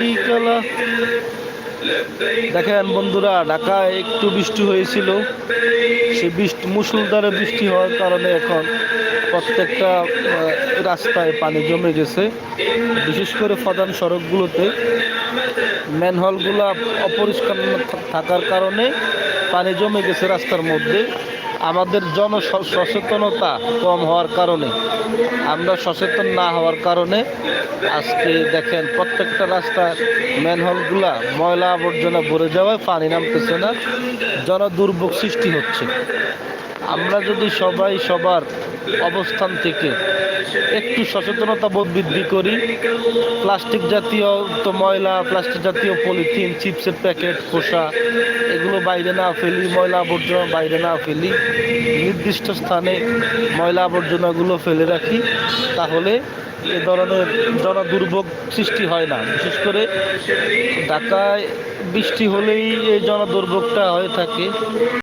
বিকালা দেখেন বন্ধুরা, ঢাকায় একটু বৃষ্টি হয়েছিল। সে বৃষ্টি মুষলধারে বৃষ্টি হওয়ার কারণে এখন প্রত্যেকটা রাস্তায় পানি জমে গেছে। বিশেষ করে প্রধান সড়কগুলোতে ম্যানহোলগুলো অপরিষ্কার থাকার কারণে পানি জমে গেছে রাস্তার মধ্যে। আমাদের সচেতনতা কম হওয়ার কারণে, আমরা সচেতন না হওয়ার কারণে আজকে দেখেন প্রত্যেকটা রাস্তায় ম্যানহোলগুলা ময়লা আবর্জনা ভরে যাওয়ায় পানি নামতেছে না, জনদুর্ভোগ সৃষ্টি হচ্ছে। আমরা যদি সবাই সবার অবস্থান থেকে একটু সচেতনতা বোধ বৃদ্ধি করি, প্লাস্টিক জাতীয় ময়লা, প্লাস্টিক জাতীয় পলিথিন, চিপসের প্যাকেট, খোসা এগুলো বাইরে না ফেলি, ময়লা আবর্জনা বাইরে না ফেলি, নির্দিষ্ট স্থানে ময়লা আবর্জনাগুলো ফেলে রাখি, তাহলে এ ধরনের জনদুর্ভোগ সৃষ্টি হয় না। বিশেষ করে ঢাকায় বৃষ্টি হলেই এই জনদুর্ভোগটা হয়ে থাকে।